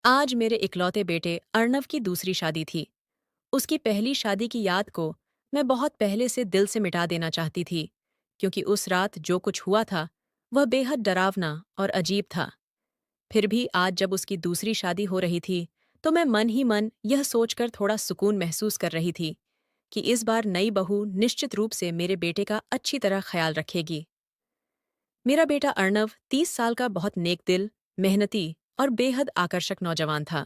आज मेरे इकलौते बेटे अर्णव की दूसरी शादी थी। उसकी पहली शादी की याद को मैं बहुत पहले से दिल से मिटा देना चाहती थी, क्योंकि उस रात जो कुछ हुआ था वह बेहद डरावना और अजीब था। फिर भी आज जब उसकी दूसरी शादी हो रही थी, तो मैं मन ही मन यह सोचकर थोड़ा सुकून महसूस कर रही थी कि इस बार नई बहू निश्चित रूप से मेरे बेटे का अच्छी तरह ख्याल रखेगी। मेरा बेटा अर्णव 30 साल का बहुत नेकदिल, मेहनती और बेहद आकर्षक नौजवान था।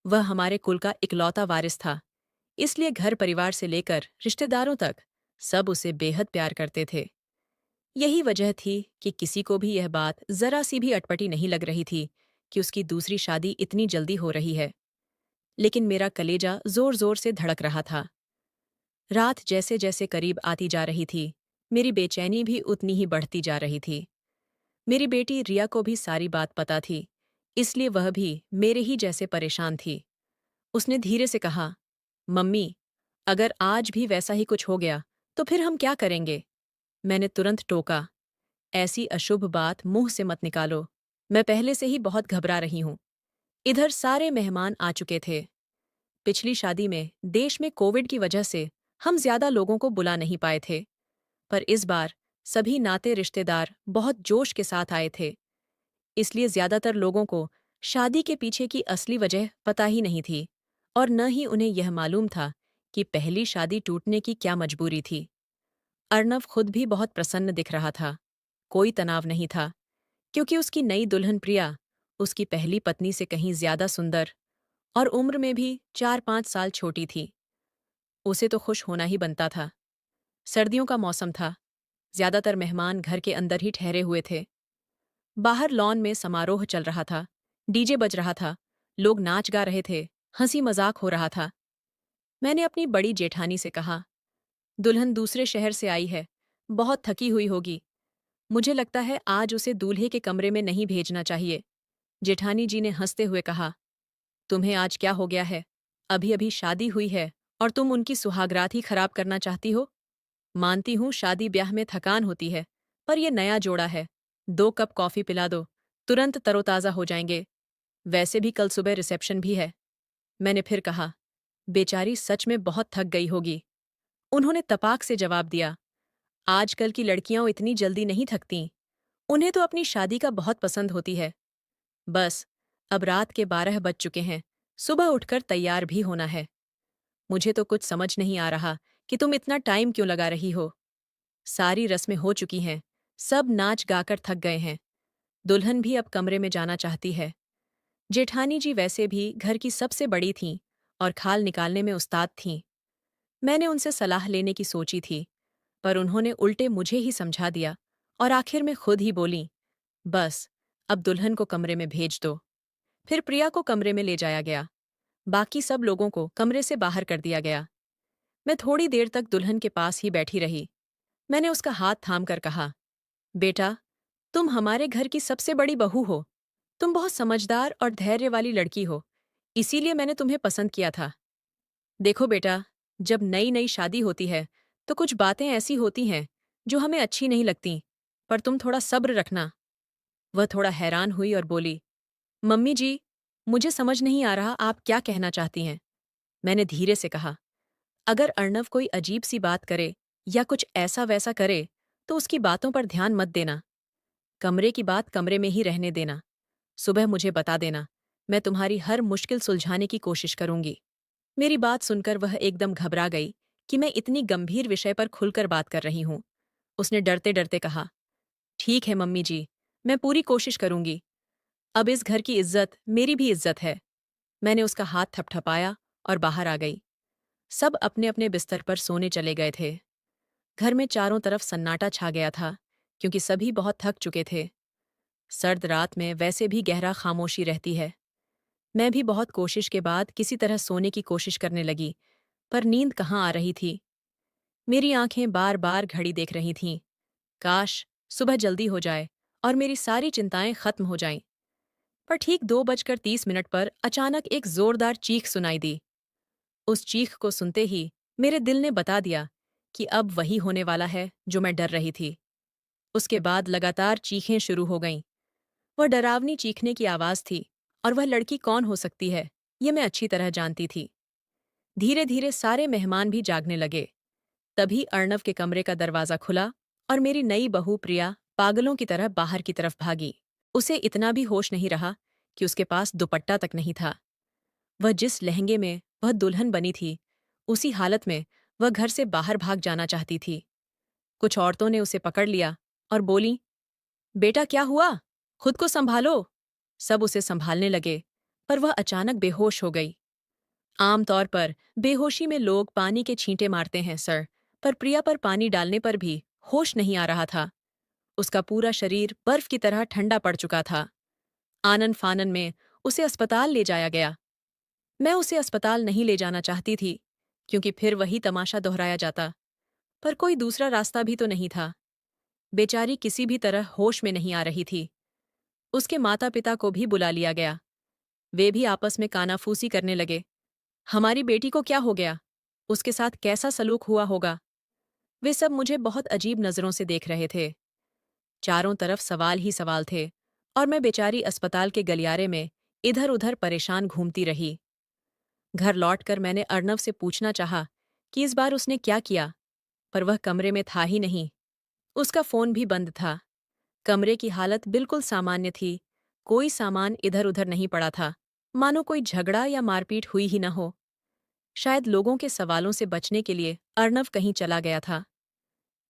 वह हमारे कुल का इकलौता वारिस था, इसलिए घर परिवार से लेकर रिश्तेदारों तक सब उसे बेहद प्यार करते थे। यही वजह थी कि किसी को भी यह बात जरा सी भी अटपटी नहीं लग रही थी कि उसकी दूसरी शादी इतनी जल्दी हो रही है। लेकिन मेरा कलेजा जोर जोर से धड़क रहा था। रात जैसे जैसे करीब आती जा रही थी, मेरी बेचैनी भी उतनी ही बढ़ती जा रही थी। मेरी बेटी रिया को भी सारी बात पता थी, इसलिए वह भी मेरे ही जैसे परेशान थी। उसने धीरे से कहा, मम्मी, अगर आज भी वैसा ही कुछ हो गया तो फिर हम क्या करेंगे? मैंने तुरंत टोका, ऐसी अशुभ बात मुंह से मत निकालो। मैं पहले से ही बहुत घबरा रही हूं। इधर सारे मेहमान आ चुके थे। पिछली शादी में देश में कोविड की वजह से हम ज्यादा लोगों को बुला नहीं पाए थे, पर इस बार सभी नाते रिश्तेदार बहुत जोश के साथ आए थे। इसलिए ज्यादातर लोगों को शादी के पीछे की असली वजह पता ही नहीं थी, और न ही उन्हें यह मालूम था कि पहली शादी टूटने की क्या मजबूरी थी। अर्णव खुद भी बहुत प्रसन्न दिख रहा था। कोई तनाव नहीं था, क्योंकि उसकी नई दुल्हन प्रिया उसकी पहली पत्नी से कहीं ज्यादा सुंदर और उम्र में भी 4-5 साल छोटी थी। उसे तो खुश होना ही बनता था। सर्दियों का मौसम था। ज्यादातर मेहमान घर के अंदर ही ठहरे हुए थे। बाहर लॉन में समारोह चल रहा था। डीजे बज रहा था। लोग नाच गा रहे थे। हंसी मजाक हो रहा था। मैंने अपनी बड़ी जेठानी से कहा, दुल्हन दूसरे शहर से आई है, बहुत थकी हुई होगी। मुझे लगता है आज उसे दूल्हे के कमरे में नहीं भेजना चाहिए। जेठानी जी ने हंसते हुए कहा, तुम्हें आज क्या हो गया है? अभी अभी शादी हुई है और तुम उनकी सुहागरात ही खराब करना चाहती हो? मानती हूँ शादी ब्याह में थकान होती है, पर यह नया जोड़ा है। 2 कप कॉफी पिला दो, तुरंत तरोताजा हो जाएंगे। वैसे भी कल सुबह रिसेप्शन भी है। मैंने फिर कहा, बेचारी सच में बहुत थक गई होगी। उन्होंने तपाक से जवाब दिया, आजकल की लड़कियां इतनी जल्दी नहीं थकतीं। उन्हें तो अपनी शादी का बहुत पसंद होती है। बस, अब रात के 12 बज चुके हैं। सुबह उठकर तैयार भी होना है। मुझे तो कुछ समझ नहीं आ रहा कि तुम इतना टाइम क्यों लगा रही हो। सारी रस्में हो चुकी हैं। सब नाच गाकर थक गए हैं। दुल्हन भी अब कमरे में जाना चाहती है। जेठानी जी वैसे भी घर की सबसे बड़ी थीं और खाल निकालने में उस्ताद थीं। मैंने उनसे सलाह लेने की सोची थी, पर उन्होंने उल्टे मुझे ही समझा दिया और आखिर में खुद ही बोलीं, बस, अब दुल्हन को कमरे में भेज दो। फिर प्रिया को कमरे में ले जाया गया। बाकी सब लोगों को कमरे से बाहर कर दिया गया। मैं थोड़ी देर तक दुल्हन के पास ही बैठी रही। मैंने उसका हाथ थाम कर कहा, बेटा, तुम हमारे घर की सबसे बड़ी बहू हो। तुम बहुत समझदार और धैर्य वाली लड़की हो, इसीलिए मैंने तुम्हें पसंद किया था। देखो बेटा, जब नई नई शादी होती है तो कुछ बातें ऐसी होती हैं जो हमें अच्छी नहीं लगती, पर तुम थोड़ा सब्र रखना। वह थोड़ा हैरान हुई और बोली, मम्मी जी, मुझे समझ नहीं आ रहा आप क्या कहना चाहती हैं। मैंने धीरे से कहा, अगर अर्णव कोई अजीब सी बात करे या कुछ ऐसा वैसा करे तो उसकी बातों पर ध्यान मत देना। कमरे की बात कमरे में ही रहने देना। सुबह मुझे बता देना। मैं तुम्हारी हर मुश्किल सुलझाने की कोशिश करूंगी। मेरी बात सुनकर वह एकदम घबरा गई कि मैं इतनी गंभीर विषय पर खुलकर बात कर रही हूं। उसने डरते डरते कहा, ठीक है मम्मी जी, मैं पूरी कोशिश करूंगी। अब इस घर की इज्जत मेरी भी इज्जत है। मैंने उसका हाथ थपथपाया और बाहर आ गई। सब अपने अपने बिस्तर पर सोने चले गए थे। घर में चारों तरफ सन्नाटा छा गया था, क्योंकि सभी बहुत थक चुके थे। सर्द रात में वैसे भी गहरा खामोशी रहती है। मैं भी बहुत कोशिश के बाद किसी तरह सोने की कोशिश करने लगी, पर नींद कहाँ आ रही थी। मेरी आंखें बार बार घड़ी देख रही थीं। काश सुबह जल्दी हो जाए और मेरी सारी चिंताएं खत्म हो जाएं। पर ठीक 2:30 पर अचानक एक जोरदार चीख सुनाई दी। उस चीख को सुनते ही मेरे दिल ने बता दिया कि अब वही होने वाला है जो मैं डर रही थी। उसके बाद लगातार चीखें शुरू हो गईं। वह डरावनी चीखने की आवाज थी और वह लड़की कौन हो सकती है, ये मैं अच्छी तरह जानती थी। धीरे धीरे सारे मेहमान भी जागने लगे। तभी अर्णव के कमरे का दरवाज़ा खुला और मेरी नई बहू प्रिया पागलों की तरह बाहर की तरफ भागी। उसे इतना भी होश नहीं रहा कि उसके पास दुपट्टा तक नहीं था। वह जिस लहंगे में वह दुल्हन बनी थी, उसी हालत में वह घर से बाहर भाग जाना चाहती थी। कुछ औरतों ने उसे पकड़ लिया और बोलीं, बेटा क्या हुआ? खुद को संभालो। सब उसे संभालने लगे, पर वह अचानक बेहोश हो गई। आमतौर पर बेहोशी में लोग पानी के छींटे मारते हैं सर, पर प्रिया पर पानी डालने पर भी होश नहीं आ रहा था। उसका पूरा शरीर बर्फ की तरह ठंडा पड़ चुका था। आनन फानन में उसे अस्पताल ले जाया गया। मैं उसे अस्पताल नहीं ले जाना चाहती थी, क्योंकि फिर वही तमाशा दोहराया जाता। पर कोई दूसरा रास्ता भी तो नहीं था। बेचारी किसी भी तरह होश में नहीं आ रही थी। उसके माता पिता को भी बुला लिया गया। वे भी आपस में कानाफूसी करने लगे। हमारी बेटी को क्या हो गया? उसके साथ कैसा सलूक हुआ होगा? वे सब मुझे बहुत अजीब नजरों से देख रहे थे। चारों तरफ सवाल ही सवाल थे, और मैं बेचारी अस्पताल के गलियारे में इधर उधर परेशान घूमती रही। घर लौटकर मैंने अर्णव से पूछना चाहा कि इस बार उसने क्या किया, पर वह कमरे में था ही नहीं। उसका फोन भी बंद था। कमरे की हालत बिल्कुल सामान्य थी। कोई सामान इधर उधर नहीं पड़ा था, मानो कोई झगड़ा या मारपीट हुई ही न हो। शायद लोगों के सवालों से बचने के लिए अर्णव कहीं चला गया था।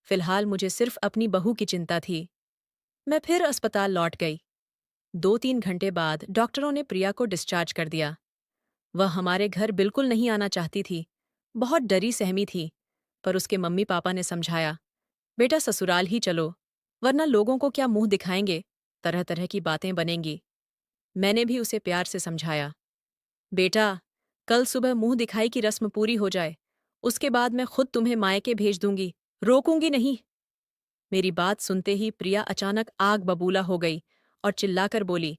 फिलहाल मुझे सिर्फ अपनी बहू की चिंता थी। मैं फिर अस्पताल लौट गई। 2-3 घंटे बाद डॉक्टरों ने प्रिया को डिस्चार्ज कर दिया। वह हमारे घर बिल्कुल नहीं आना चाहती थी। बहुत डरी सहमी थी, पर उसके मम्मी पापा ने समझाया, बेटा ससुराल ही चलो, वरना लोगों को क्या मुंह दिखाएंगे, तरह तरह की बातें बनेंगी। मैंने भी उसे प्यार से समझाया, बेटा कल सुबह मुंह दिखाई की रस्म पूरी हो जाए, उसके बाद मैं खुद तुम्हें मायके भेज दूंगी, रोकूंगी नहीं। मेरी बात सुनते ही प्रिया अचानक आग बबूला हो गई और चिल्लाकर बोली,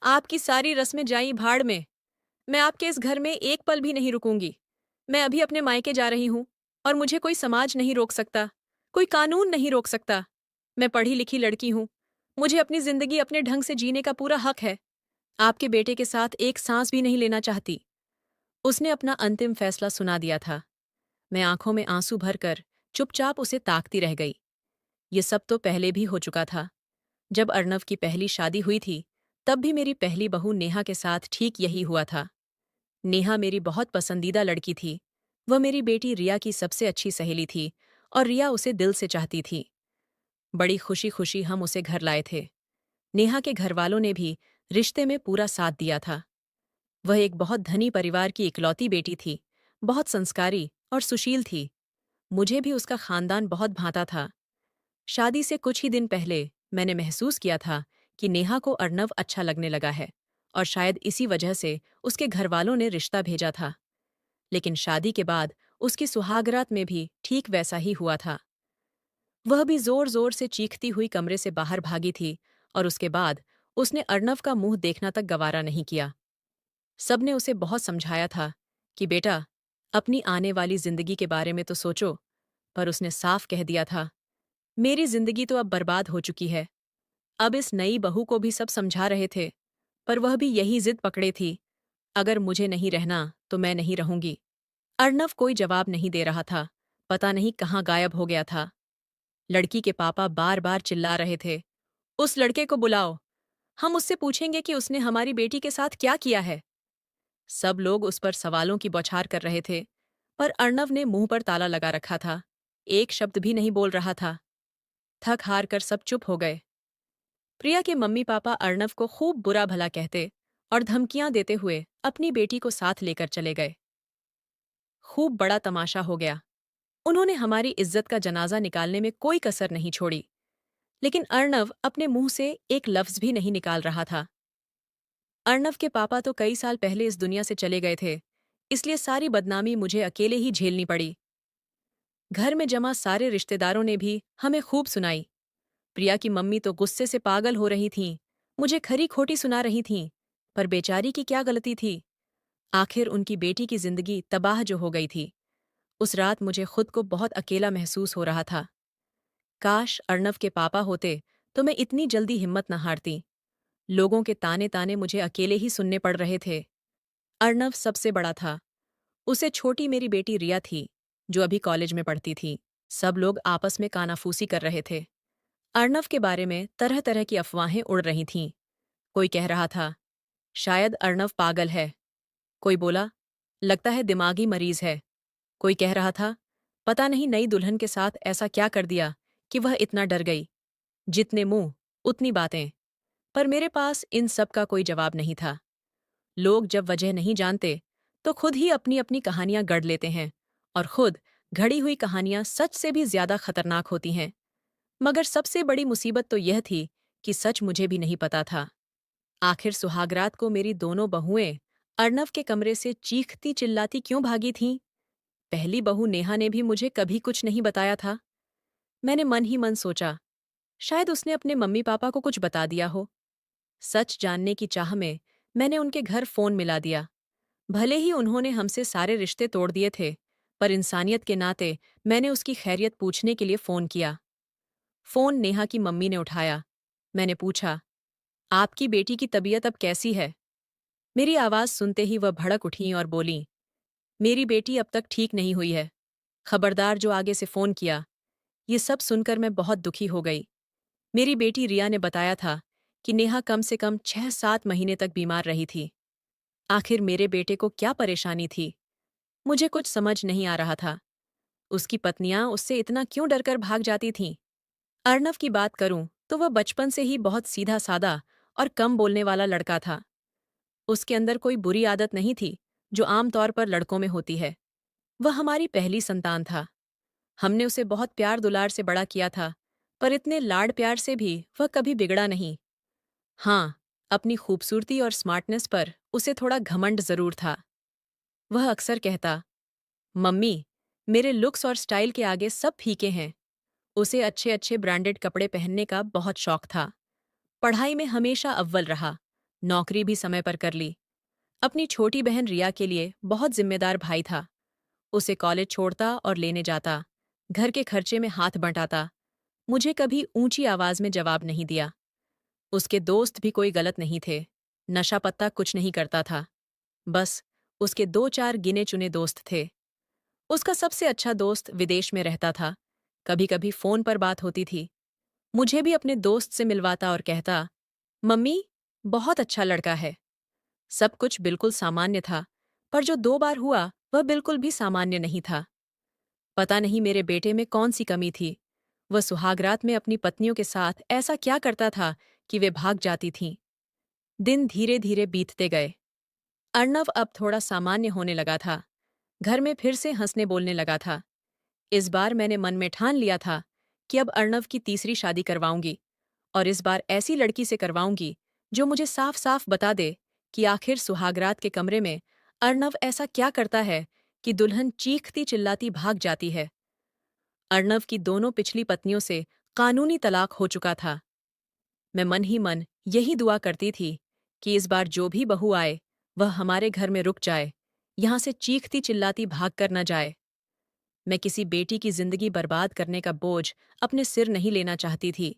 आपकी सारी रस्में जाई भाड़ में। मैं आपके इस घर में एक पल भी नहीं रुकूंगी। मैं अभी अपने मायके जा रही हूं, और मुझे कोई समाज नहीं रोक सकता, कोई कानून नहीं रोक सकता। मैं पढ़ी लिखी लड़की हूं। मुझे अपनी जिंदगी अपने ढंग से जीने का पूरा हक है। आपके बेटे के साथ एक सांस भी नहीं लेना चाहती। उसने अपना अंतिम फैसला सुना दिया था। मैं आंखों में आंसू भरकर चुपचाप उसे ताकती रह गई। ये सब तो पहले भी हो चुका था। जब अर्णव की पहली शादी हुई थी, तब भी मेरी पहली बहू नेहा के साथ ठीक यही हुआ था। नेहा मेरी बहुत पसंदीदा लड़की थी। वह मेरी बेटी रिया की सबसे अच्छी सहेली थी, और रिया उसे दिल से चाहती थी। बड़ी खुशी खुशी हम उसे घर लाए थे। नेहा के घरवालों ने भी रिश्ते में पूरा साथ दिया था। वह एक बहुत धनी परिवार की इकलौती बेटी थी, बहुत संस्कारी और सुशील थी। मुझे भी उसका खानदान बहुत भाता था। शादी से कुछ ही दिन पहले मैंने महसूस किया था कि नेहा को अर्णव अच्छा लगने लगा है, और शायद इसी वजह से उसके घरवालों ने रिश्ता भेजा था। लेकिन शादी के बाद उसकी सुहागरात में भी ठीक वैसा ही हुआ था। वह भी जोर जोर से चीखती हुई कमरे से बाहर भागी थी, और उसके बाद उसने अर्णव का मुंह देखना तक गवारा नहीं किया। सबने उसे बहुत समझाया था कि बेटा, अपनी आने वाली जिंदगी के बारे में तो सोचो, पर उसने साफ कह दिया था, मेरी जिंदगी तो अब बर्बाद हो चुकी है। अब इस नई बहू को भी सब समझा रहे थे, पर वह भी यही जिद पकड़े थी, अगर मुझे नहीं रहना तो मैं नहीं रहूंगी। अर्णव कोई जवाब नहीं दे रहा था, पता नहीं कहाँ गायब हो गया था। लड़की के पापा बार बार चिल्ला रहे थे, उस लड़के को बुलाओ, हम उससे पूछेंगे कि उसने हमारी बेटी के साथ क्या किया है। सब लोग उस पर सवालों की बौछार कर रहे थे, पर अर्णव ने मुंह पर ताला लगा रखा था। एक शब्द भी नहीं बोल रहा था। थक हार कर सब चुप हो गए। प्रिया के मम्मी पापा अर्णव को खूब बुरा भला कहते और धमकियां देते हुए अपनी बेटी को साथ लेकर चले गए। खूब बड़ा तमाशा हो गया। उन्होंने हमारी इज्जत का जनाजा निकालने में कोई कसर नहीं छोड़ी, लेकिन अर्णव अपने मुंह से एक लफ्ज भी नहीं निकाल रहा था। अर्णव के पापा तो कई साल पहले इस दुनिया से चले गए थे, इसलिए सारी बदनामी मुझे अकेले ही झेलनी पड़ी। घर में जमा सारे रिश्तेदारों ने भी हमें खूब सुनाई। प्रिया की मम्मी तो गुस्से से पागल हो रही थीं, मुझे खरी खोटी सुना रही थीं, पर बेचारी की क्या गलती थी? आखिर उनकी बेटी की जिंदगी तबाह जो हो गई थी। उस रात मुझे खुद को बहुत अकेला महसूस हो रहा था। काश अर्णव के पापा होते तो मैं इतनी जल्दी हिम्मत न हारती। लोगों के ताने ताने मुझे अकेले ही सुनने पड़ रहे थे। अर्णव सबसे बड़ा था। उसे छोटी मेरी बेटी रिया थी, जो अभी कॉलेज में पढ़ती थी। सब लोग आपस में कानाफूसी कर रहे थे। अर्णव के बारे में तरह तरह की अफवाहें उड़ रही थीं। कोई कह रहा था, शायद अर्णव पागल है। कोई बोला, लगता है दिमागी मरीज है। कोई कह रहा था, पता नहीं नई दुल्हन के साथ ऐसा क्या कर दिया कि वह इतना डर गई। जितने मुंह, उतनी बातें। पर मेरे पास इन सब का कोई जवाब नहीं था। लोग जब वजह नहीं जानते, तो खुद ही अपनी अपनी कहानियां गढ़ लेते हैं, और खुद घड़ी हुई कहानियां सच से भी ज्यादा खतरनाक होती हैं। मगर सबसे बड़ी मुसीबत तो यह थी कि सच मुझे भी नहीं पता था। आखिर सुहागरात को मेरी दोनों बहुएं अर्णव के कमरे से चीखती चिल्लाती क्यों भागी थीं? पहली बहू नेहा ने भी मुझे कभी कुछ नहीं बताया था। मैंने मन ही मन सोचा, शायद उसने अपने मम्मी पापा को कुछ बता दिया हो। सच जानने की चाह में मैंने उनके घर फोन मिला दिया। भले ही उन्होंने हमसे सारे रिश्ते तोड़ दिए थे, पर इंसानियत के नाते मैंने उसकी खैरियत पूछने के लिए फोन किया। फोन नेहा की मम्मी ने उठाया। मैंने पूछा, आपकी बेटी की तबीयत अब कैसी है? मेरी आवाज सुनते ही वह भड़क उठी और बोली, मेरी बेटी अब तक ठीक नहीं हुई है। खबरदार जो आगे से फोन किया। ये सब सुनकर मैं बहुत दुखी हो गई। मेरी बेटी रिया ने बताया था कि नेहा कम से कम 6-7 महीने तक बीमार रही थी। आखिर मेरे बेटे को क्या परेशानी थी? मुझे कुछ समझ नहीं आ रहा था। उसकी पत्नियां उससे इतना क्यों डरकर भाग जाती थीं? अर्णव की बात करूं तो वह बचपन से ही बहुत सीधा सादा और कम बोलने वाला लड़का था। उसके अंदर कोई बुरी आदत नहीं थी, जो आमतौर पर लड़कों में होती है। वह हमारी पहली संतान था। हमने उसे बहुत प्यार दुलार से बड़ा किया था, पर इतने लाड प्यार से भी वह कभी बिगड़ा नहीं। हाँ, अपनी खूबसूरती और स्मार्टनेस पर उसे थोड़ा घमंड जरूर था। वह अक्सर कहता, मम्मी, मेरे लुक्स और स्टाइल के आगे सब फीके हैं। उसे अच्छे अच्छे ब्रांडेड कपड़े पहनने का बहुत शौक था। पढ़ाई में हमेशा अव्वल रहा। नौकरी भी समय पर कर ली। अपनी छोटी बहन रिया के लिए बहुत जिम्मेदार भाई था। उसे कॉलेज छोड़ता और लेने जाता। घर के खर्चे में हाथ बंटाता। मुझे कभी ऊंची आवाज में जवाब नहीं दिया। उसके दोस्त भी कोई गलत नहीं थे। नशा पत्ता कुछ नहीं करता था। बस उसके 2-4 गिने चुने दोस्त थे। उसका सबसे अच्छा दोस्त विदेश में रहता था। कभी कभी फोन पर बात होती थी। मुझे भी अपने दोस्त से मिलवाता और कहता, मम्मी, बहुत अच्छा लड़का है। सब कुछ बिल्कुल सामान्य था, पर जो 2 बार हुआ वह बिल्कुल भी सामान्य नहीं था। पता नहीं मेरे बेटे में कौन सी कमी थी। वह सुहागरात में अपनी पत्नियों के साथ ऐसा क्या करता था कि वे भाग जाती थीं। दिन धीरे धीरे बीतते गए। अर्णव अब थोड़ा सामान्य होने लगा था। घर में फिर से हंसने बोलने लगा था। इस बार मैंने मन में ठान लिया था कि अब अर्णव की तीसरी शादी करवाऊंगी, और इस बार ऐसी लड़की से करवाऊंगी जो मुझे साफ साफ बता दे कि आखिर सुहागरात के कमरे में अर्णव ऐसा क्या करता है कि दुल्हन चीखती चिल्लाती भाग जाती है। अर्णव की दोनों पिछली पत्नियों से कानूनी तलाक हो चुका था। मैं मन ही मन यही दुआ करती थी कि इस बार जो भी बहू आए वह हमारे घर में रुक जाए, यहां से चीखती चिल्लाती भाग कर न जाए। मैं किसी बेटी की जिंदगी बर्बाद करने का बोझ अपने सिर नहीं लेना चाहती थी,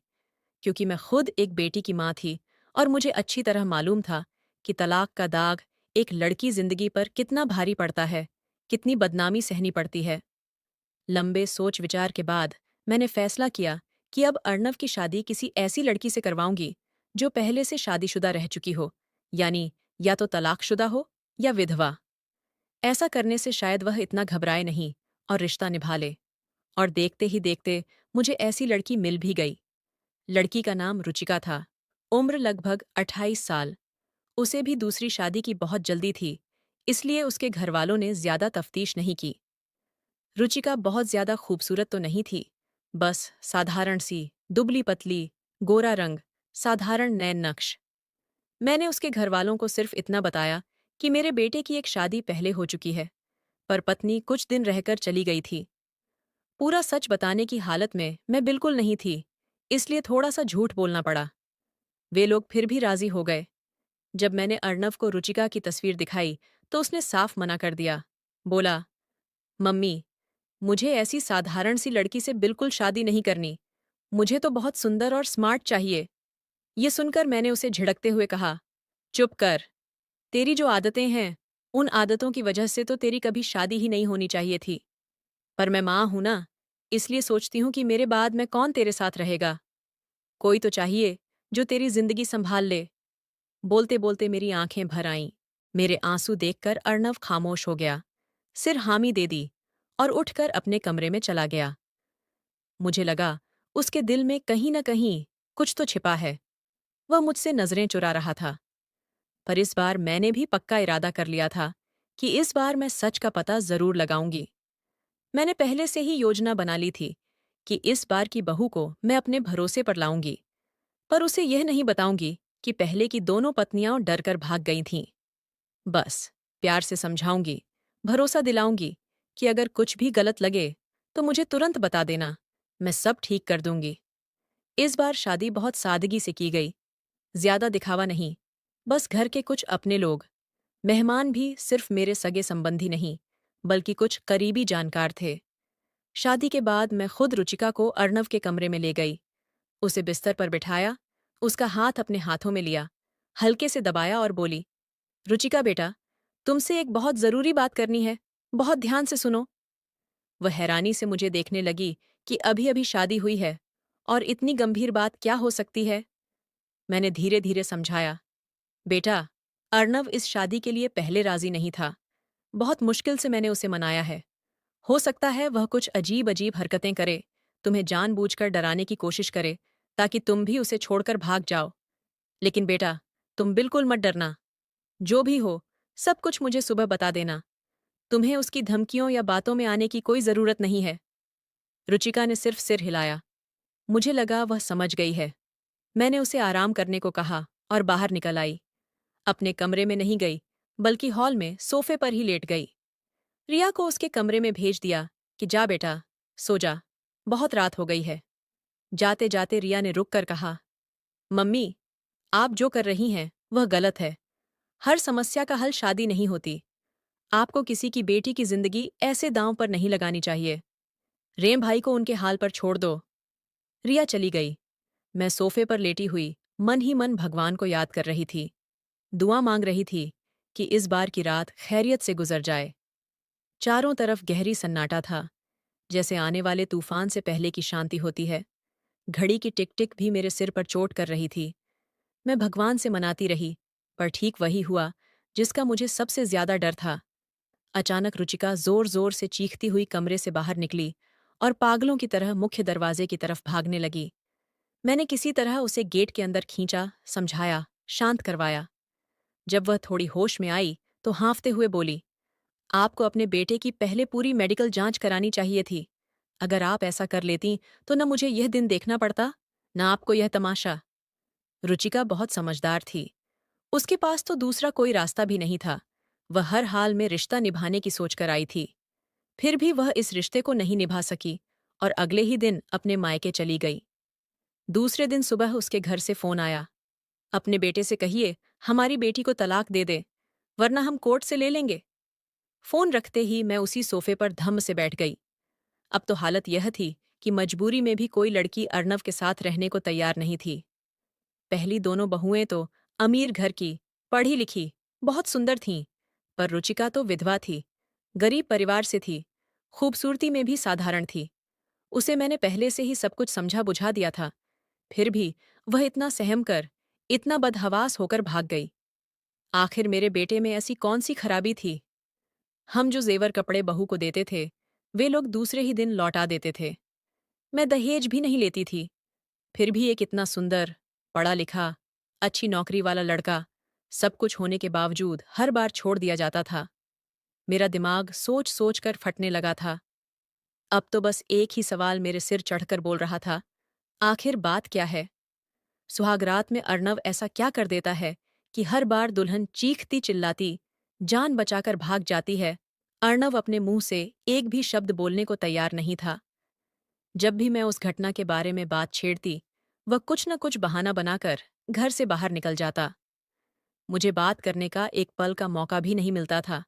क्योंकि मैं खुद एक बेटी की माँ थी और मुझे अच्छी तरह मालूम था कि तलाक का दाग एक लड़की जिंदगी पर कितना भारी पड़ता है, कितनी बदनामी सहनी पड़ती है। लंबे सोच विचार के बाद मैंने फैसला किया कि अब अर्णव की शादी किसी ऐसी लड़की से करवाऊंगी जो पहले से शादीशुदा रह चुकी हो, यानी या तो तलाकशुदा हो या विधवा। ऐसा करने से शायद वह इतना घबराए नहीं और रिश्ता निभा ले। और देखते ही देखते मुझे ऐसी लड़की मिल भी गई। लड़की का नाम रुचिका था। उम्र लगभग 28 साल। उसे भी दूसरी शादी की बहुत जल्दी थी, इसलिए उसके घरवालों ने ज्यादा तफ्तीश नहीं की। रुचिका बहुत ज्यादा खूबसूरत तो नहीं थी, बस साधारण सी, दुबली पतली, गोरा रंग, साधारण नैन नक्श। मैंने उसके घरवालों को सिर्फ इतना बताया कि मेरे बेटे की एक शादी पहले हो चुकी है, पर पत्नी कुछ दिन रहकर चली गई थी। पूरा सच बताने की हालत में मैं बिल्कुल नहीं थी, इसलिए थोड़ा सा झूठ बोलना पड़ा। वे लोग फिर भी राजी हो गए। जब मैंने अर्णव को रुचिका की तस्वीर दिखाई तो उसने साफ मना कर दिया। बोला, मम्मी, मुझे ऐसी साधारण सी लड़की से बिल्कुल शादी नहीं करनी। मुझे तो बहुत सुंदर और स्मार्ट चाहिए। ये सुनकर मैंने उसे झिड़कते हुए कहा, चुप कर। तेरी जो आदतें हैं, उन आदतों की वजह से तो तेरी कभी शादी ही नहीं होनी चाहिए थी। पर मैं माँ हूं ना, इसलिए सोचती हूँ कि मेरे बाद में कौन तेरे साथ रहेगा। कोई तो चाहिए जो तेरी जिंदगी संभाल ले। बोलते बोलते मेरी आंखें भर आईं। मेरे आंसू देखकर अर्णव खामोश हो गया, सिर हामी दे दी और उठकर अपने कमरे में चला गया। मुझे लगा उसके दिल में कहीं न कहीं कुछ तो छिपा है। वह मुझसे नजरें चुरा रहा था। पर इस बार मैंने भी पक्का इरादा कर लिया था कि इस बार मैं सच का पता जरूर लगाऊंगी। मैंने पहले से ही योजना बना ली थी कि इस बार की बहू को मैं अपने भरोसे पर लाऊंगी, पर उसे यह नहीं बताऊंगी कि पहले की दोनों पत्नियां डर कर भाग गई थीं। बस प्यार से समझाऊंगी, भरोसा दिलाऊंगी कि अगर कुछ भी गलत लगे तो मुझे तुरंत बता देना, मैं सब ठीक कर दूंगी। इस बार शादी बहुत सादगी से की गई, ज्यादा दिखावा नहीं, बस घर के कुछ अपने लोग। मेहमान भी सिर्फ मेरे सगे संबंधी नहीं, बल्कि कुछ करीबी जानकार थे। शादी के बाद मैं खुद रुचिका को अर्णव के कमरे में ले गई। उसे बिस्तर पर बिठाया, उसका हाथ अपने हाथों में लिया, हल्के से दबाया और बोली, रुचिका बेटा, तुमसे एक बहुत जरूरी बात करनी है, बहुत ध्यान से सुनो। वह हैरानी से मुझे देखने लगी कि अभी अभी शादी हुई है और इतनी गंभीर बात क्या हो सकती है। मैंने धीरे धीरे समझाया, बेटा, अर्णव इस शादी के लिए पहले राजी नहीं था। बहुत मुश्किल से मैंने उसे मनाया है। हो सकता है वह कुछ अजीब अजीब हरकतें करे, तुम्हें जानबूझकर डराने की कोशिश करे, ताकि तुम भी उसे छोड़कर भाग जाओ। लेकिन बेटा, तुम बिल्कुल मत डरना। जो भी हो, सब कुछ मुझे सुबह बता देना। तुम्हें उसकी धमकियों या बातों में आने की कोई जरूरत नहीं है। रुचिका ने सिर्फ सिर हिलाया। मुझे लगा वह समझ गई है। मैंने उसे आराम करने को कहा और बाहर निकल आई। अपने कमरे में नहीं गई, बल्कि हॉल में सोफे पर ही लेट गई। रिया को उसके कमरे में भेज दिया कि जा बेटा, सो जा, बहुत रात हो गई है। जाते जाते रिया ने रुक कर कहा, मम्मी, आप जो कर रही हैं वह गलत है। हर समस्या का हल शादी नहीं होती। आपको किसी की बेटी की जिंदगी ऐसे दांव पर नहीं लगानी चाहिए। रेम भाई को उनके हाल पर छोड़ दो। रिया चली गई। मैं सोफे पर लेटी हुई मन ही मन भगवान को याद कर रही थी। दुआ मांग रही थी कि इस बार की रात खैरियत से गुजर जाए। चारों तरफ गहरी सन्नाटा था, जैसे आने वाले तूफान से पहले की शांति होती है। घड़ी की टिक टिक भी मेरे सिर पर चोट कर रही थी। मैं भगवान से मनाती रही, पर ठीक वही हुआ जिसका मुझे सबसे ज्यादा डर था। अचानक रुचिका जोर जोर से चीखती हुई कमरे से बाहर निकली और पागलों की तरह मुख्य दरवाजे की तरफ भागने लगी। मैंने किसी तरह उसे गेट के अंदर खींचा, समझाया, शांत करवाया। जब वह थोड़ी होश में आई तो हाँफते हुए बोली, आपको अपने बेटे की पहले पूरी मेडिकल जांच करानी चाहिए थी। अगर आप ऐसा कर लेती तो न मुझे यह दिन देखना पड़ता, न आपको यह तमाशा। रुचिका बहुत समझदार थी। उसके पास तो दूसरा कोई रास्ता भी नहीं था। वह हर हाल में रिश्ता निभाने की सोचकर आई थी। फिर भी वह इस रिश्ते को नहीं निभा सकी और अगले ही दिन अपने मायके चली गई। दूसरे दिन सुबह उसके घर से फोन आया, अपने बेटे से कहिए हमारी बेटी को तलाक दे दे, वरना हम कोर्ट से ले लेंगे। फोन रखते ही मैं उसी सोफे पर धम्म से बैठ गई। अब तो हालत यह थी कि मजबूरी में भी कोई लड़की अर्णव के साथ रहने को तैयार नहीं थी। पहली दोनों बहुएं तो अमीर घर की, पढ़ी लिखी, बहुत सुंदर थीं, पर रुचिका तो विधवा थी, गरीब परिवार से थी, खूबसूरती में भी साधारण थी। उसे मैंने पहले से ही सब कुछ समझा बुझा दिया था, फिर भी वह इतना सहम कर, इतना बदहवास होकर भाग गई। आखिर मेरे बेटे में ऐसी कौन सी खराबी थी? हम जो जेवर कपड़े बहू को देते थे, वे लोग दूसरे ही दिन लौटा देते थे। मैं दहेज भी नहीं लेती थी, फिर भी एक इतना सुंदर, पढ़ा लिखा, अच्छी नौकरी वाला लड़का, सब कुछ होने के बावजूद हर बार छोड़ दिया जाता था। मेरा दिमाग सोच सोच कर फटने लगा था। अब तो बस एक ही सवाल मेरे सिर चढ़कर बोल रहा था, आखिर बात क्या है? सुहागरात में अर्णव ऐसा क्या कर देता है कि हर बार दुल्हन चीखती चिल्लाती, जान बचाकर भाग जाती है? अर्णव अपने मुंह से एक भी शब्द बोलने को तैयार नहीं था। जब भी मैं उस घटना के बारे में बात छेड़ती, वह कुछ न कुछ बहाना बनाकर घर से बाहर निकल जाता। मुझे बात करने का एक पल का मौका भी नहीं मिलता था।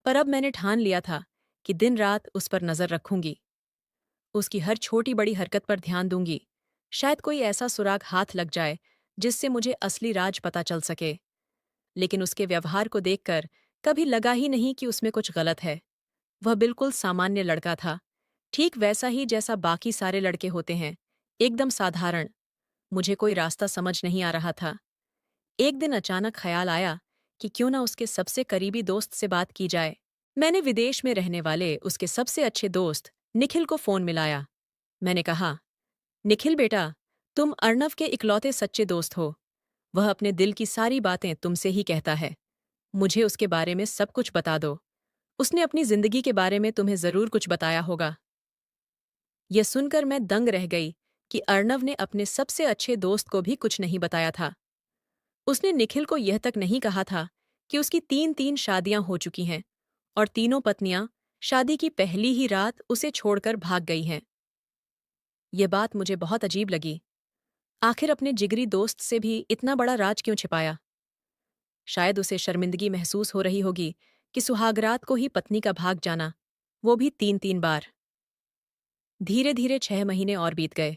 पर अब मैंने ठान लिया था कि दिन रात उस पर नजर रखूंगी, उसकी हर छोटी बड़ी हरकत पर ध्यान दूंगी। शायद कोई ऐसा सुराग हाथ लग जाए जिससे मुझे असली राज पता चल सके। लेकिन उसके व्यवहार को देखकर कभी लगा ही नहीं कि उसमें कुछ गलत है। वह बिल्कुल सामान्य लड़का था, ठीक वैसा ही जैसा बाकी सारे लड़के होते हैं, एकदम साधारण। मुझे कोई रास्ता समझ नहीं आ रहा था। एक दिन अचानक ख्याल आया कि क्यों ना उसके सबसे करीबी दोस्त से बात की जाए। मैंने विदेश में रहने वाले उसके सबसे अच्छे दोस्त निखिल को फोन मिलाया। मैंने कहा, निखिल बेटा, तुम अर्णव के इकलौते सच्चे दोस्त हो। वह अपने दिल की सारी बातें तुमसे ही कहता है। मुझे उसके बारे में सब कुछ बता दो। उसने अपनी जिंदगी के बारे में तुम्हें जरूर कुछ बताया होगा। यह सुनकर मैं दंग रह गई कि अर्णव ने अपने सबसे अच्छे दोस्त को भी कुछ नहीं बताया था। उसने निखिल को यह तक नहीं कहा था कि उसकी 3-3 शादियां हो चुकी हैं और तीनों पत्नियां शादी की पहली ही रात उसे छोड़कर भाग गई हैं। ये बात मुझे बहुत अजीब लगी। आखिर अपने जिगरी दोस्त से भी इतना बड़ा राज क्यों छिपाया? शायद उसे शर्मिंदगी महसूस हो रही होगी कि सुहागरात को ही पत्नी का भाग जाना, वो भी 3-3 बार। धीरे धीरे 6 महीने और बीत गए।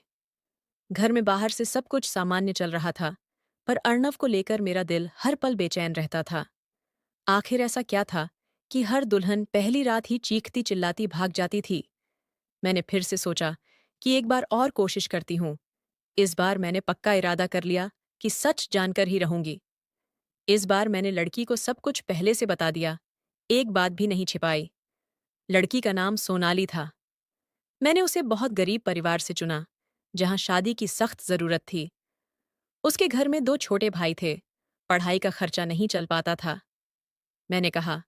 घर में बाहर से सब कुछ सामान्य चल रहा था, पर अर्णव को लेकर मेरा दिल हर पल बेचैन रहता था। आखिर ऐसा क्या था कि हर दुल्हन पहली रात ही चीखती चिल्लाती भाग जाती थी? मैंने फिर से सोचा कि एक बार और कोशिश करती हूँ। इस बार मैंने पक्का इरादा कर लिया कि सच जानकर ही रहूंगी। इस बार मैंने लड़की को सब कुछ पहले से बता दिया, एक बात भी नहीं छिपाई। लड़की का नाम सोनाली था। मैंने उसे बहुत गरीब परिवार से चुना, जहां शादी की सख्त जरूरत थी। उसके घर में 2 छोटे भाई थे। पढ़ाई का खर्चा नहीं चल पाता था। मैंने कहा,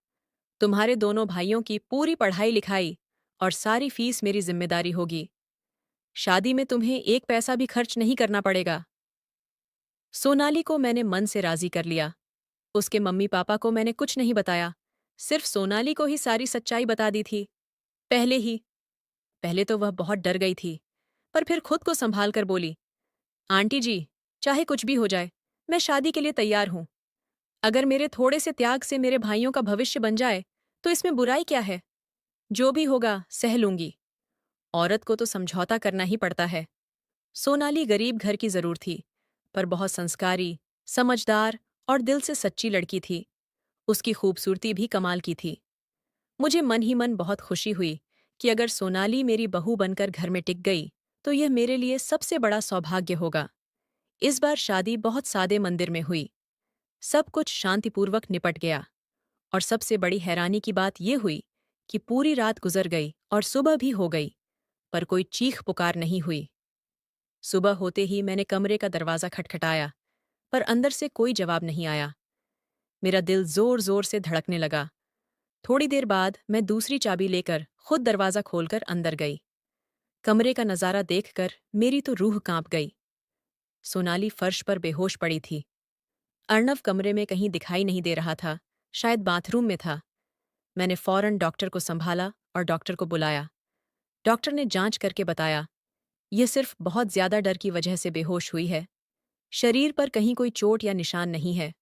तुम्हारे दोनों भाइयों की पूरी पढ़ाई लिखाई और सारी फीस मेरी जिम्मेदारी होगी। शादी में तुम्हें एक पैसा भी खर्च नहीं करना पड़ेगा। सोनाली को मैंने मन से राजी कर लिया। उसके मम्मी पापा को मैंने कुछ नहीं बताया, सिर्फ सोनाली को ही सारी सच्चाई बता दी थी। पहले ही पहले तो वह बहुत डर गई थी, पर फिर खुद को संभाल कर बोली, आंटी जी, चाहे कुछ भी हो जाए, मैं शादी के लिए तैयार हूं। अगर मेरे थोड़े से त्याग से मेरे भाइयों का भविष्य बन जाए, तो इसमें बुराई क्या है? जो भी होगा सह लूंगी। औरत को तो समझौता करना ही पड़ता है। सोनाली गरीब घर की जरूर थी, पर बहुत संस्कारी, समझदार और दिल से सच्ची लड़की थी। उसकी खूबसूरती भी कमाल की थी। मुझे मन ही मन बहुत खुशी हुई कि अगर सोनाली मेरी बहू बनकर घर में टिक गई, तो यह मेरे लिए सबसे बड़ा सौभाग्य होगा। इस बार शादी बहुत सादे मंदिर में हुई। सब कुछ शांतिपूर्वक निपट गया। और सबसे बड़ी हैरानी की बात यह हुई कि पूरी रात गुजर गई और सुबह भी हो गई, पर कोई चीख पुकार नहीं हुई। सुबह होते ही मैंने कमरे का दरवाजा खटखटाया, पर अंदर से कोई जवाब नहीं आया। मेरा दिल जोर जोर से धड़कने लगा। थोड़ी देर बाद मैं दूसरी चाबी लेकर खुद दरवाजा खोलकर अंदर गई। कमरे का नजारा देखकर मेरी तो रूह कांप गई। सोनाली फर्श पर बेहोश पड़ी थी। अर्णव कमरे में कहीं दिखाई नहीं दे रहा था, शायद बाथरूम में था। मैंने फौरन डॉक्टर को संभाला और डॉक्टर को बुलाया। डॉक्टर ने जांच करके बताया, यह सिर्फ बहुत ज्यादा डर की वजह से बेहोश हुई है। शरीर पर कहीं कोई चोट या निशान नहीं है।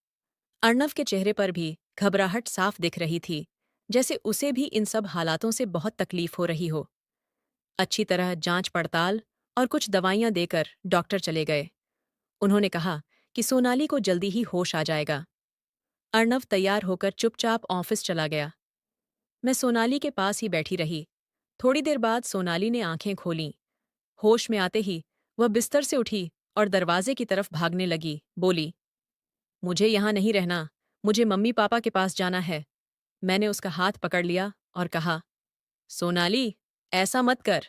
अर्णव के चेहरे पर भी घबराहट साफ दिख रही थी, जैसे उसे भी इन सब हालातों से बहुत तकलीफ हो रही हो। अच्छी तरह जांच पड़ताल और कुछ दवाइयां देकर डॉक्टर चले गए। उन्होंने कहा कि सोनाली को जल्दी ही होश आ जाएगा। अर्णव तैयार होकर चुपचाप ऑफिस चला गया। मैं सोनाली के पास ही बैठी रही। थोड़ी देर बाद सोनाली ने आंखें खोलीं। होश में आते ही वह बिस्तर से उठी और दरवाजे की तरफ भागने लगी, बोली, मुझे यहां नहीं रहना, मुझे मम्मी पापा के पास जाना है। मैंने उसका हाथ पकड़ लिया और कहा, सोनाली, ऐसा मत कर।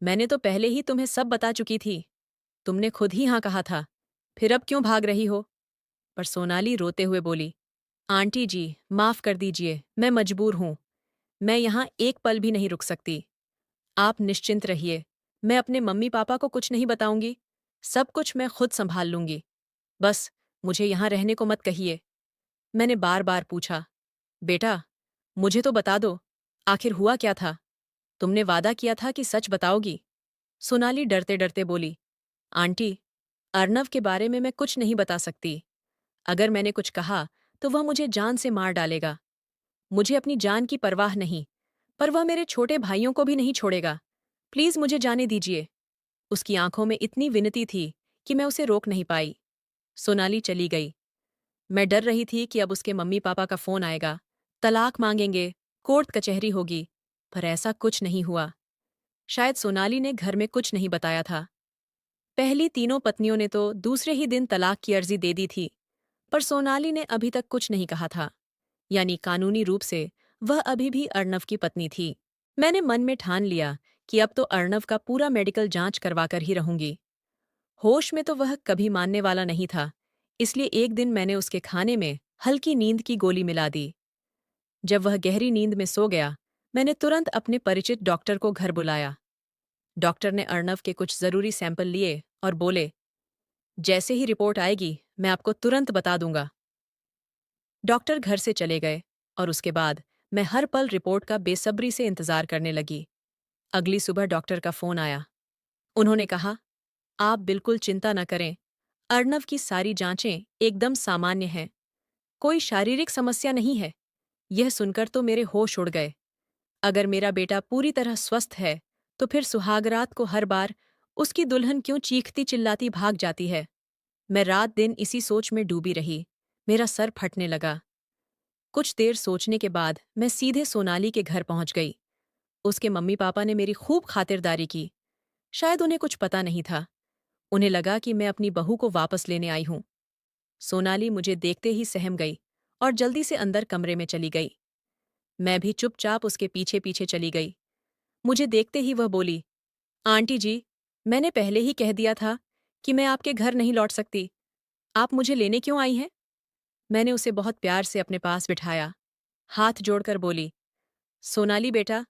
मैंने तो पहले ही तुम्हें सब बता चुकी थी। तुमने खुद ही हाँ कहा था, फिर अब क्यों भाग रही हो? पर सोनाली रोते हुए बोली, आंटी जी, माफ कर दीजिए, मैं मजबूर हूं। मैं यहां एक पल भी नहीं रुक सकती। आप निश्चिंत रहिए, मैं अपने मम्मी पापा को कुछ नहीं बताऊंगी। सब कुछ मैं खुद संभाल लूंगी। बस मुझे यहां रहने को मत कहिए। मैंने बार बार पूछा, बेटा, मुझे तो बता दो, आखिर हुआ क्या था? तुमने वादा किया था कि सच बताओगी। सोनाली डरते डरते बोली, आंटी, अर्णव के बारे में मैं कुछ नहीं बता सकती। अगर मैंने कुछ कहा तो वह मुझे जान से मार डालेगा। मुझे अपनी जान की परवाह नहीं, पर वह मेरे छोटे भाइयों को भी नहीं छोड़ेगा। प्लीज मुझे जाने दीजिए। उसकी आंखों में इतनी विनती थी कि मैं उसे रोक नहीं पाई। सोनाली चली गई। मैं डर रही थी कि अब उसके मम्मी पापा का फोन आएगा, तलाक मांगेंगे, कोर्ट कचहरी होगी, पर ऐसा कुछ नहीं हुआ। शायद सोनाली ने घर में कुछ नहीं बताया था। पहली तीनों पत्नियों ने तो दूसरे ही दिन तलाक की अर्जी दे दी थी, पर सोनाली ने अभी तक कुछ नहीं कहा था। यानी कानूनी रूप से वह अभी भी अर्णव की पत्नी थी। मैंने मन में ठान लिया कि अब तो अर्णव का पूरा मेडिकल जांच करवाकर ही रहूंगी। होश में तो वह कभी मानने वाला नहीं था, इसलिए एक दिन मैंने उसके खाने में हल्की नींद की गोली मिला दी। जब वह गहरी नींद में सो गया, मैंने तुरंत अपने परिचित डॉक्टर को घर बुलाया। डॉक्टर ने अर्णव के कुछ जरूरी सैंपल लिए और बोले, जैसे ही रिपोर्ट आएगी मैं आपको तुरंत बता दूंगा। डॉक्टर घर से चले गए और उसके बाद मैं हर पल रिपोर्ट का बेसब्री से इंतजार करने लगी। अगली सुबह डॉक्टर का फोन आया। उन्होंने कहा, आप बिल्कुल चिंता न करें, अर्णव की सारी जांचें एकदम सामान्य हैं, कोई शारीरिक समस्या नहीं है। यह सुनकर तो मेरे होश उड़ गए। अगर मेरा बेटा पूरी तरह स्वस्थ है, तो फिर सुहागरात को हर बार उसकी दुल्हन क्यों चीखती चिल्लाती भाग जाती है। मैं रात दिन इसी सोच में डूबी रही। मेरा सर फटने लगा। कुछ देर सोचने के बाद मैं सीधे सोनाली के घर पहुंच गई। उसके मम्मी पापा ने मेरी खूब खातिरदारी की। शायद उन्हें कुछ पता नहीं था। उन्हें लगा कि मैं अपनी बहू को वापस लेने आई हूं। सोनाली मुझे देखते ही सहम गई और जल्दी से अंदर कमरे में चली गई। मैं भी चुपचाप उसके पीछे पीछे चली गई। मुझे देखते ही वह बोली, आंटी जी, मैंने पहले ही कह दिया था कि मैं आपके घर नहीं लौट सकती। आप मुझे लेने क्यों आई हैं? मैंने उसे बहुत प्यार से अपने पास बिठाया, हाथ जोड़कर बोली, सोनाली बेटा,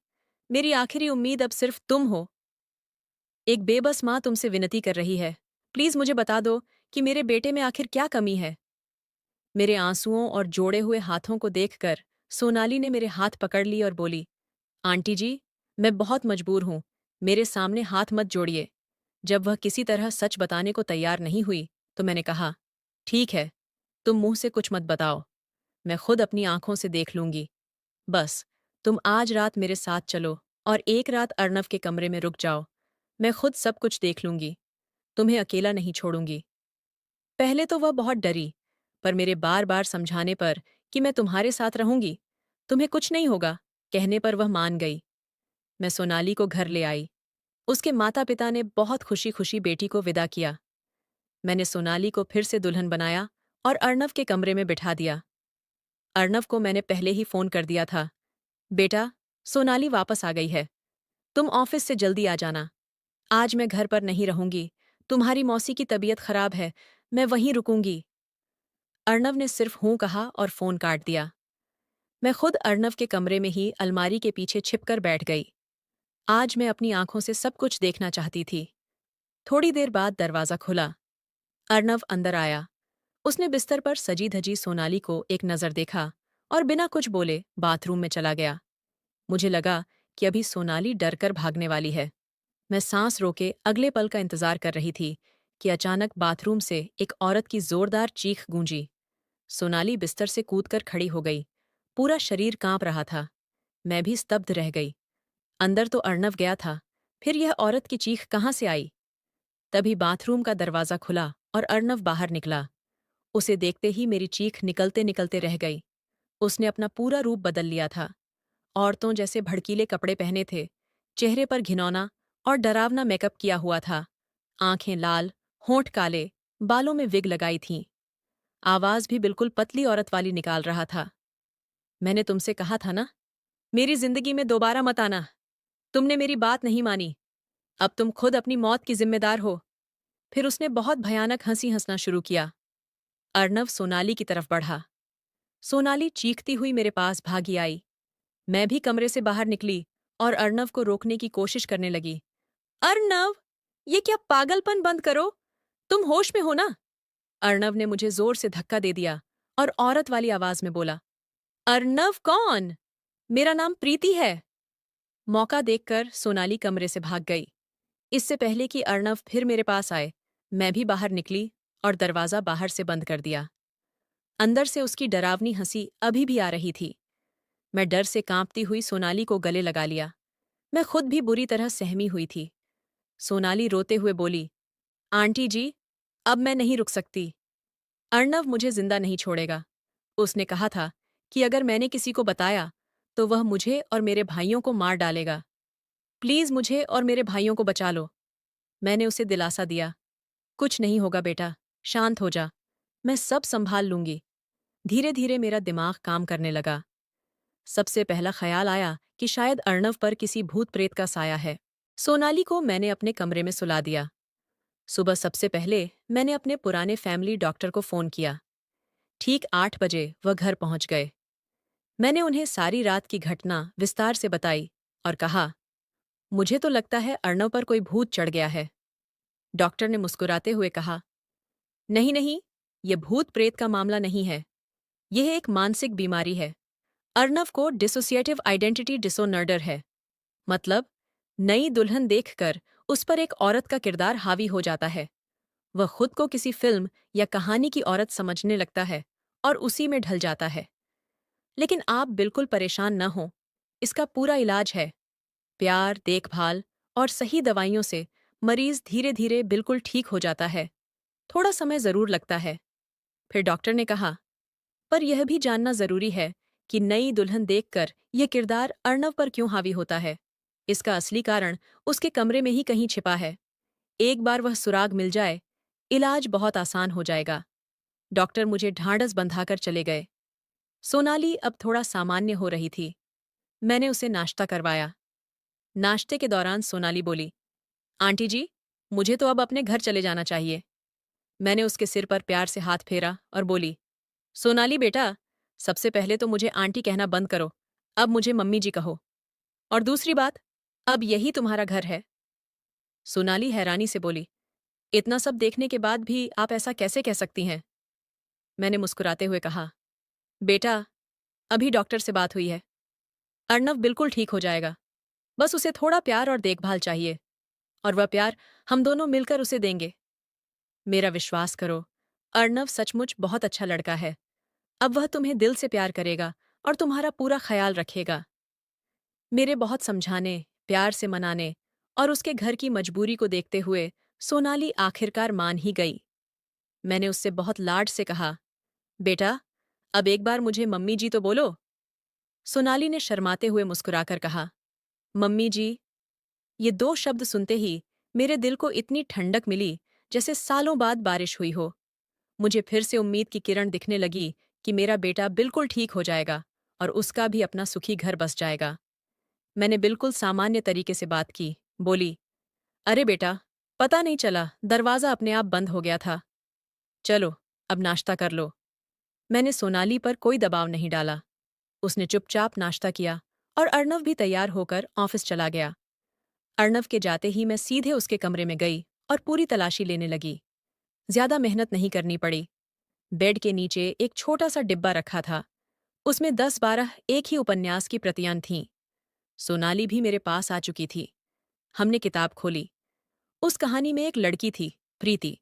मेरी आखिरी उम्मीद अब सिर्फ तुम हो। एक बेबस माँ तुमसे विनती कर रही है। प्लीज मुझे बता दो कि मेरे बेटे में आखिर क्या कमी है। मेरे आंसुओं और जोड़े हुए हाथों को देखकर सोनाली ने मेरे हाथ पकड़ ली और बोली, आंटी जी, मैं बहुत मजबूर हूं, मेरे सामने हाथ मत जोड़िए। जब वह किसी तरह सच बताने को तैयार नहीं हुई, तो मैंने कहा, ठीक है, तुम मुंह से कुछ मत बताओ, मैं खुद अपनी आंखों से देख लूंगी। बस, तुम आज रात मेरे साथ चलो और एक रात अर्णव के कमरे में रुक जाओ। मैं खुद सब कुछ देख लूंगी, तुम्हें अकेला नहीं छोड़ूंगी। पहले तो वह बहुत डरी, पर मेरे बार बार समझाने पर कि मैं तुम्हारे साथ रहूंगी, तुम्हें कुछ नहीं होगा, कहने पर वह मान गई। मैं सोनाली को घर ले आई। उसके माता पिता ने बहुत खुशी खुशी बेटी को विदा किया। मैंने सोनाली को फिर से दुल्हन बनाया और अर्णव के कमरे में बिठा दिया। अर्णव को मैंने पहले ही फोन कर दिया था, बेटा, सोनाली वापस आ गई है, तुम ऑफिस से जल्दी आ जाना। आज मैं घर पर नहीं रहूंगी, तुम्हारी मौसी की तबीयत खराब है, मैं वहीं रुकूंगी। अर्णव ने सिर्फ हूं कहा और फोन काट दिया। मैं खुद अर्णव के कमरे में ही अलमारी के पीछे छिपकर बैठ गई। आज मैं अपनी आंखों से सब कुछ देखना चाहती थी। थोड़ी देर बाद दरवाजा खुला। अर्णव अंदर आया। उसने बिस्तर पर सजी धजी सोनाली को एक नजर देखा और बिना कुछ बोले बाथरूम में चला गया। मुझे लगा कि अभी सोनाली डरकर भागने वाली है। मैं सांस रोके अगले पल का इंतजार कर रही थी कि अचानक बाथरूम से एक औरत की जोरदार चीख गूंजी। सोनाली बिस्तर से कूदकर खड़ी हो गई। पूरा शरीर कांप रहा था। मैं भी स्तब्ध रह गई। अंदर तो अर्णव गया था, फिर यह औरत की चीख कहाँ से आई? तभी बाथरूम का दरवाजा खुला और अर्णव बाहर निकला। उसे देखते ही मेरी चीख निकलते निकलते रह गई। उसने अपना पूरा रूप बदल लिया था। औरतों जैसे भड़कीले कपड़े पहने थे, चेहरे पर घिनौना और डरावना मेकअप किया हुआ था। आंखें लाल, होंठ काले, बालों में विग लगाई थीं। आवाज भी बिल्कुल पतली औरत वाली निकाल रहा था। मैंने तुमसे कहा था ना, मेरी जिंदगी में दोबारा मत आना। तुमने मेरी बात नहीं मानी। अब तुम खुद अपनी मौत की जिम्मेदार हो। फिर उसने बहुत भयानक हंसी हंसना शुरू किया। अर्णव सोनाली की तरफ बढ़ा। सोनाली चीखती हुई मेरे पास भागी आई। मैं भी कमरे से बाहर निकली और अर्णव को रोकने की कोशिश करने लगी। अर्णव, ये क्या पागलपन, बंद करो। तुम होश में हो ना? अर्णव ने मुझे जोर से धक्का दे दिया और औरत वाली आवाज में बोला, अर्णव कौन? मेरा नाम प्रीति है। मौका देखकर सोनाली कमरे से भाग गई। इससे पहले कि अर्णव फिर मेरे पास आए, मैं भी बाहर निकली और दरवाजा बाहर से बंद कर दिया। अंदर से उसकी डरावनी हंसी अभी भी आ रही थी। मैं डर से कांपती हुई सोनाली को गले लगा लिया। मैं खुद भी बुरी तरह सहमी हुई थी। सोनाली रोते हुए बोली, आंटी जी, अब मैं नहीं रुक सकती। अर्णव मुझे जिंदा नहीं छोड़ेगा। उसने कहा था कि अगर मैंने किसी को बताया तो वह मुझे और मेरे भाइयों को मार डालेगा। प्लीज मुझे और मेरे भाइयों को बचा लो। मैंने उसे दिलासा दिया। कुछ नहीं होगा बेटा, शांत हो जा। मैं सब संभाल लूंगी। धीरे धीरे मेरा दिमाग काम करने लगा। सबसे पहला ख्याल आया कि शायद अर्णव पर किसी भूत प्रेत का साया है। सोनाली को मैंने अपने कमरे में सुला दिया। सुबह सबसे पहले मैंने अपने पुराने फैमिली डॉक्टर को फोन किया। ठीक 8 बजे वह घर पहुंच गए। मैंने उन्हें सारी रात की घटना विस्तार से बताई और कहा, मुझे तो लगता है अर्णव पर कोई भूत चढ़ गया है। डॉक्टर ने मुस्कुराते हुए कहा, नहीं नहीं, ये भूत प्रेत का मामला नहीं है। यह एक मानसिक बीमारी है। अर्णव को डिसोसिएटिव आइडेंटिटी डिसऑर्डर है। मतलब, नई दुल्हन देखकर उस पर एक औरत का किरदार हावी हो जाता है। वह खुद को किसी फिल्म या कहानी की औरत समझने लगता है और उसी में ढल जाता है। लेकिन आप बिल्कुल परेशान न हों। इसका पूरा इलाज है। प्यार, देखभाल और सही दवाइयों से मरीज धीरे धीरे बिल्कुल ठीक हो जाता है। थोड़ा समय जरूर लगता है। फिर डॉक्टर ने कहा, पर यह भी जानना जरूरी है कि नई दुल्हन देखकर यह किरदार अर्णव पर क्यों हावी होता है। इसका असली कारण उसके कमरे में ही कहीं छिपा है। एक बार वह सुराग मिल जाए, इलाज बहुत आसान हो जाएगा। डॉक्टर मुझे ढांढस बंधाकर चले गए। सोनाली अब थोड़ा सामान्य हो रही थी। मैंने उसे नाश्ता करवाया। नाश्ते के दौरान सोनाली बोली, आंटी जी, मुझे तो अब अपने घर चले जाना चाहिए। मैंने उसके सिर पर प्यार से हाथ फेरा और बोली, सोनाली बेटा, सबसे पहले तो मुझे आंटी कहना बंद करो। अब मुझे मम्मी जी कहो। और दूसरी बात, अब यही तुम्हारा घर है। सोनाली हैरानी से बोली, इतना सब देखने के बाद भी आप ऐसा कैसे कह सकती हैं? मैंने मुस्कुराते हुए कहा, बेटा, अभी डॉक्टर से बात हुई है। अर्णव बिल्कुल ठीक हो जाएगा। बस उसे थोड़ा प्यार और देखभाल चाहिए, और वह प्यार हम दोनों मिलकर उसे देंगे। मेरा विश्वास करो, अर्णव सचमुच बहुत अच्छा लड़का है। अब वह तुम्हें दिल से प्यार करेगा और तुम्हारा पूरा ख्याल रखेगा। मेरे बहुत समझाने, प्यार से मनाने और उसके घर की मजबूरी को देखते हुए सोनाली आखिरकार मान ही गई। मैंने उससे बहुत लाड से कहा, बेटा, अब एक बार मुझे मम्मी जी तो बोलो। सोनाली ने शर्माते हुए मुस्कुराकर कहा, मम्मी जी। ये 2 शब्द सुनते ही मेरे दिल को इतनी ठंडक मिली जैसे सालों बाद बारिश हुई हो। मुझे फिर से उम्मीद की किरण दिखने लगी कि मेरा बेटा बिल्कुल ठीक हो जाएगा और उसका भी अपना सुखी घर बस जाएगा। मैंने बिल्कुल सामान्य तरीके से बात की। बोली, अरे बेटा, पता नहीं चला दरवाज़ा अपने आप बंद हो गया था। चलो, अब नाश्ता कर लो। मैंने सोनाली पर कोई दबाव नहीं डाला। उसने चुपचाप नाश्ता किया और अर्णव भी तैयार होकर ऑफिस चला गया। अर्णव के जाते ही मैं सीधे उसके कमरे में गई और पूरी तलाशी लेने लगी। ज्यादा मेहनत नहीं करनी पड़ी। बेड के नीचे एक छोटा सा डिब्बा रखा था। उसमें 10-12 एक ही उपन्यास की प्रतियां थीं। सोनाली भी मेरे पास आ चुकी थी। हमने किताब खोली। उस कहानी में एक लड़की थी, प्रीति।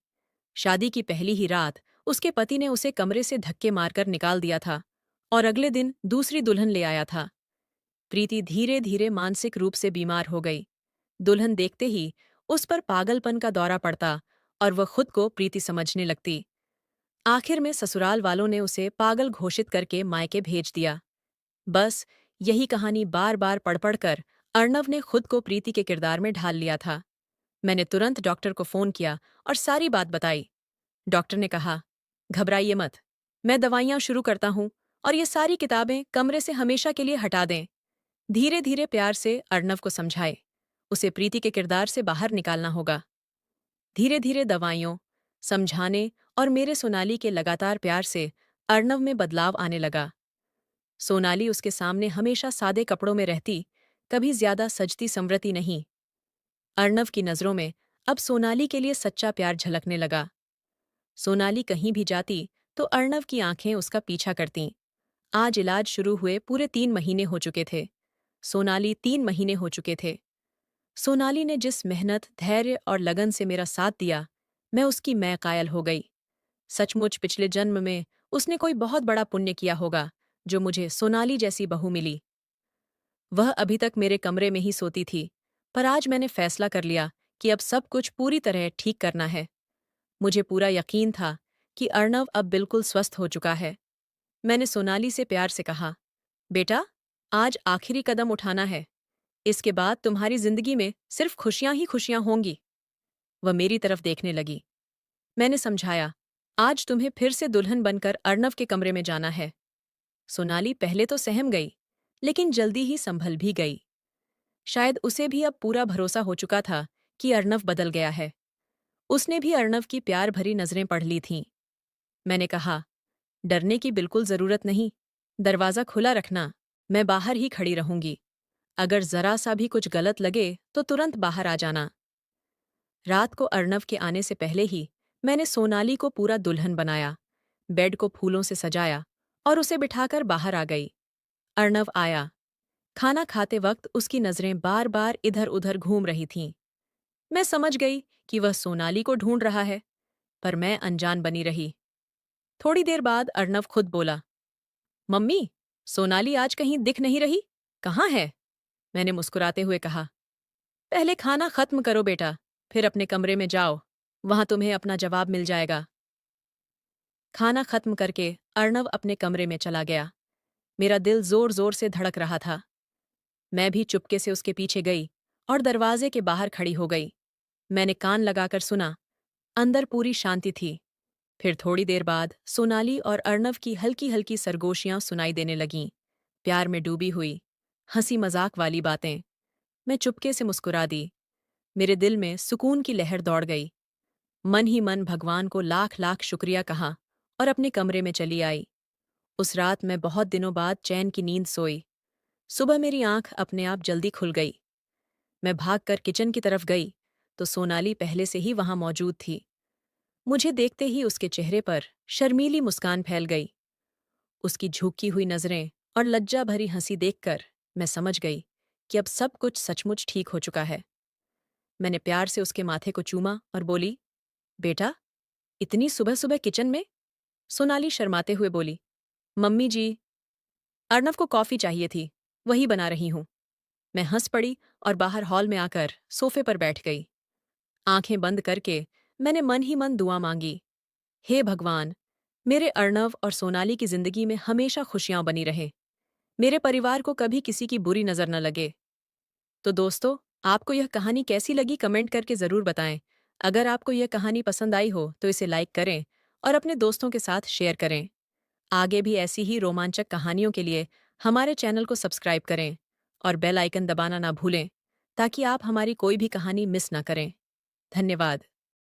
शादी की पहली ही रात उसके पति ने उसे कमरे से धक्के मारकर निकाल दिया था और अगले दिन दूसरी दुल्हन ले आया था। प्रीति धीरे धीरे मानसिक रूप से बीमार हो गई। दुल्हन देखते ही उस पर पागलपन का दौरा पड़ता और वह खुद को प्रीति समझने लगती। आखिर में ससुराल वालों ने उसे पागल घोषित करके मायके भेज दिया। बस यही कहानी बार बार पढ़ पढ़ कर अर्णव ने खुद को प्रीति के किरदार में ढाल लिया था। मैंने तुरंत डॉक्टर को फोन किया और सारी बात बताई। डॉक्टर ने कहा, घबराइए मत, मैं दवाइयां शुरू करता हूं और ये सारी किताबें कमरे से हमेशा के लिए हटा दें। धीरे धीरे प्यार से अर्णव को समझाए, उसे प्रीति के किरदार से बाहर निकालना होगा। धीरे धीरे दवाइयों, समझाने और मेरे सोनाली के लगातार प्यार से अर्णव में बदलाव आने लगा। सोनाली उसके सामने हमेशा सादे कपड़ों में रहती, कभी ज्यादा सजती संवरती नहीं। अर्णव की नजरों में अब सोनाली के लिए सच्चा प्यार झलकने लगा। सोनाली कहीं भी जाती तो अर्णव की आंखें उसका पीछा करतीं। आज इलाज शुरू हुए पूरे 3 महीने हो चुके थे। सोनाली 3 महीने हो चुके थे। सोनाली ने जिस मेहनत, धैर्य और लगन से मेरा साथ दिया, मैं कायल हो गई। सचमुच पिछले जन्म में उसने कोई बहुत बड़ा पुण्य किया होगा, जो मुझे सोनाली जैसी बहू मिली। वह अभी तक मेरे कमरे में ही सोती थी, पर आज मैंने फैसला कर लिया कि अब सब कुछ पूरी तरह ठीक करना है। मुझे पूरा यकीन था कि अर्णव अब बिल्कुल स्वस्थ हो चुका है। मैंने सोनाली से प्यार से कहा, बेटा, आज आखिरी कदम उठाना है। इसके बाद तुम्हारी जिंदगी में सिर्फ खुशियां ही खुशियां होंगी। वह मेरी तरफ देखने लगी। मैंने समझाया, आज तुम्हें फिर से दुल्हन बनकर अर्णव के कमरे में जाना है। सोनाली पहले तो सहम गई, लेकिन जल्दी ही संभल भी गई। शायद उसे भी अब पूरा भरोसा हो चुका था कि अर्णव बदल गया है। उसने भी अर्णव की प्यार भरी नजरें पढ़ ली थीं। मैंने कहा, डरने की बिल्कुल जरूरत नहीं। दरवाजा खुला रखना, मैं बाहर ही खड़ी रहूंगी। अगर जरा सा भी कुछ गलत लगे तो तुरंत बाहर आ जाना। रात को अर्णव के आने से पहले ही मैंने सोनाली को पूरा दुल्हन बनाया, बेड को फूलों से सजाया और उसे बिठाकर बाहर आ गई। अर्णव आया। खाना खाते वक्त उसकी नजरें बार बार इधर उधर घूम रही थीं। मैं समझ गई कि वह सोनाली को ढूंढ रहा है, पर मैं अनजान बनी रही। थोड़ी देर बाद अर्णव खुद बोला, मम्मी, सोनाली आज कहीं दिख नहीं रही। कहाँ है? मैंने मुस्कुराते हुए कहा, पहले खाना खत्म करो बेटा, फिर अपने कमरे में जाओ। वहां तुम्हें अपना जवाब मिल जाएगा। खाना खत्म करके अर्णव अपने कमरे में चला गया। मेरा दिल जोर जोर से धड़क रहा था। मैं भी चुपके से उसके पीछे गई और दरवाजे के बाहर खड़ी हो गई। मैंने कान लगाकर सुना। अंदर पूरी शांति थी। फिर थोड़ी देर बाद सोनाली और अर्णव की हल्की हल्की सरगोशियां सुनाई देने लगीं। प्यार में डूबी हुई, हंसी मजाक वाली बातें। मैं चुपके से मुस्कुरा दी। मेरे दिल में सुकून की लहर दौड़ गई। मन ही मन भगवान को लाख लाख शुक्रिया कहा और अपने कमरे में चली आई। उस रात मैं बहुत दिनों बाद चैन की नींद सोई। सुबह मेरी आंख अपने आप जल्दी खुल गई। मैं भागकर किचन की तरफ गई तो सोनाली पहले से ही वहां मौजूद थी। मुझे देखते ही उसके चेहरे पर शर्मीली मुस्कान फैल गई। उसकी झुकी हुई नजरें और लज्जा भरी हंसी देखकर मैं समझ गई कि अब सब कुछ सचमुच ठीक हो चुका है। मैंने प्यार से उसके माथे को चूमा और बोली, बेटा, इतनी सुबह सुबह किचन में? सोनाली शर्माते हुए बोली, मम्मी जी, अर्णव को कॉफी चाहिए थी, वही बना रही हूं। मैं हंस पड़ी और बाहर हॉल में आकर सोफे पर बैठ गई। आंखें बंद करके मैंने मन ही मन दुआ मांगी, हे भगवान, मेरे अर्णव और सोनाली की जिंदगी में हमेशा खुशियां बनी रहे। मेरे परिवार को कभी किसी की बुरी नजर न लगे। तो दोस्तों, आपको यह कहानी कैसी लगी कमेंट करके ज़रूर बताएं। अगर आपको यह कहानी पसंद आई हो तो इसे लाइक करें और अपने दोस्तों के साथ शेयर करें। आगे भी ऐसी ही रोमांचक कहानियों के लिए हमारे चैनल को सब्सक्राइब करें और बेल आइकन दबाना ना भूलें, ताकि आप हमारी कोई भी कहानी मिस ना करें। धन्यवाद।